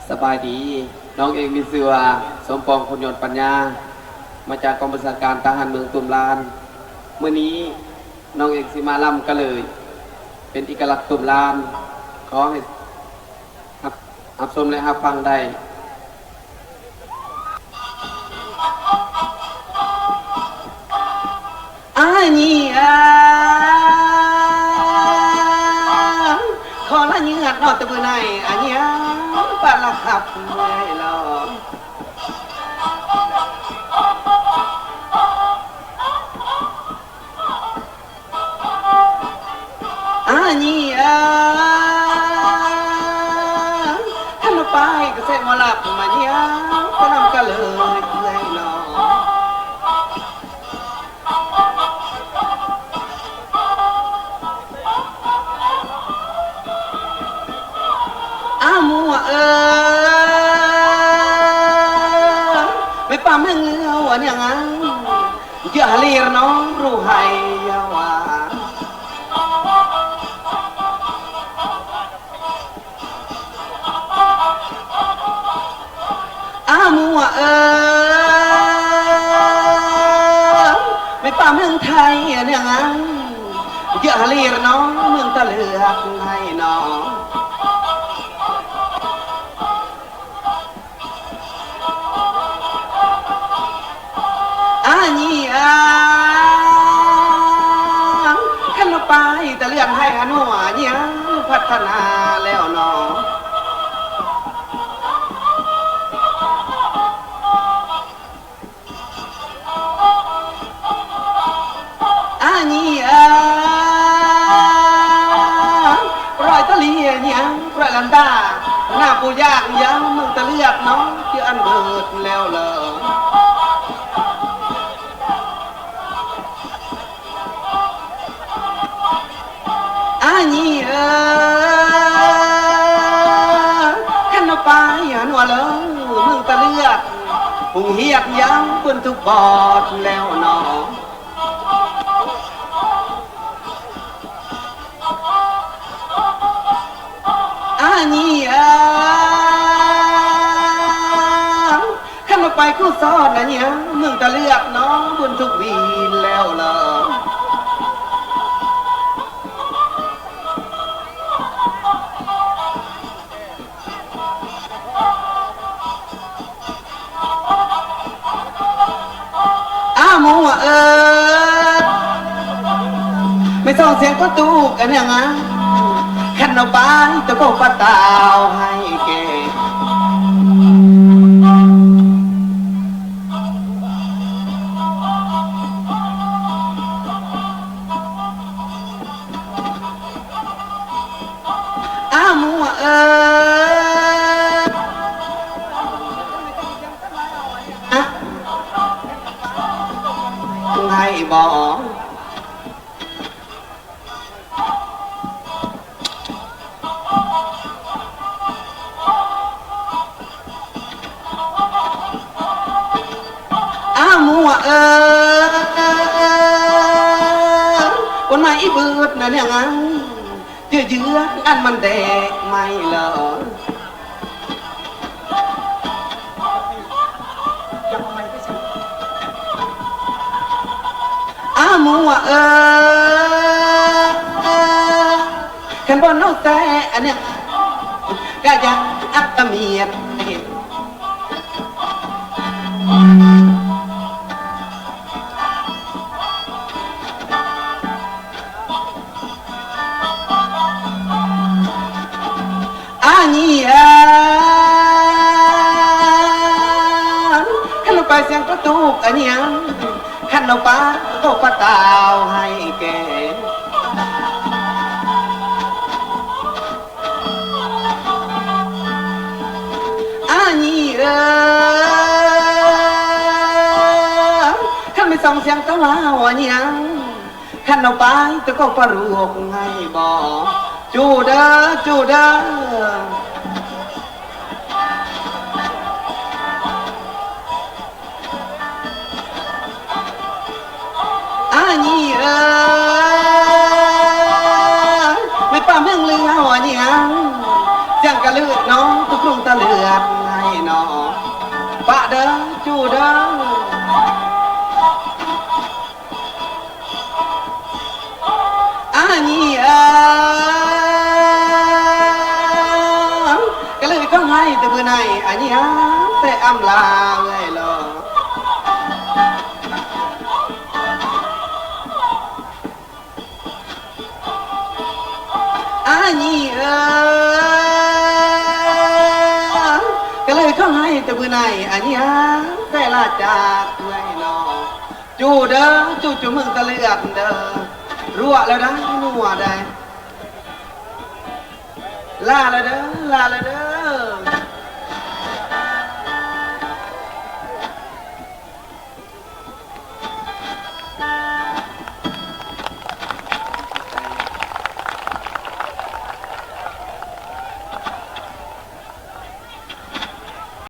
สบายดีน้องเองมีเสือสมปองพลยนต์ปัญญามาจากกองบัญชาการทหารเมืองตุมลานเมื่อนี้น้องเองสิมาล่ำก็เลยเป็นเอกลักษณ์ตุมลานขอให้รับชมและรับฟังได้นี่ขอละเยือดนอตะบือในอันนี้ปะละขับไม่หรอกนี่ท่านไปก็เสมาหลับมาเนี่ยก็นำกันเลยเลยหรอกมัวไม่ปั๊มเงือวันอย่างนั้นอย่าเลียน้องรู้ให้ยาวามัวไม่ปั๊มเมืองไทยอย่างนั้นอย่าเลียน้องเมืองตะเลือกให้น้องนี่ขันเราไปแต่เรื่องให้หันหัวเนี่ยพัฒนาแล้วน้องนี่ปล่อยตะเลียเนี่ยปล่อยลันดาหน้าปูยากยังมึงตะเลือกน้องที่อันเบิดแล้วเหรอนี่ขันเราไปหันหัวเลยมึงตะเลือกหุงเฮียกยังบนทุกบอดแล้วน้องนี่ขันเราไปคู่ซ้อนนะเนี่ยมึงตะเลือกน้องบนทุกวีแล้วเหรอมัวไม่ต้องเสียงประตูกันอย่างนั้นขันเอาไปตะโกนปะตาวให้แกมัวให้บอกมัววันไม่เบิดนะเนี่ยงั้นเยื้ออันมันแดกไม่เหรอมัวขันบนนกแต่อันเนี้ยก็ยังอัตเมียดนี่ขันลงไปเสียงประตูอันเนี้ยขันลงไปโตปะตาวให้แกนี่ขันไม่ส่องเสียงตะว่าวันเนี้ยขันลงไปตะก็ปะรวกให้บอกจูเด้อจูเด้อนี่ไม่ป้าเมืองเรือหัวเนี่ย เสียงกระเลือดน้องทุกครุงตะเลือด ด้อจูเด้ออันนี้ก็เลยก็ให้แต่เมื่อไหร่อันนี้แต่อำลาเลยหรออันนี้ก็เลยก็ให้แต่เมื่อไหร่อันนี้แต่ลาจากเลยหรอจูเด้อจูมึงตะเลือดเด้อรั่วแล้วนะนัวได้ลาแล้วเด้อลาแล้ว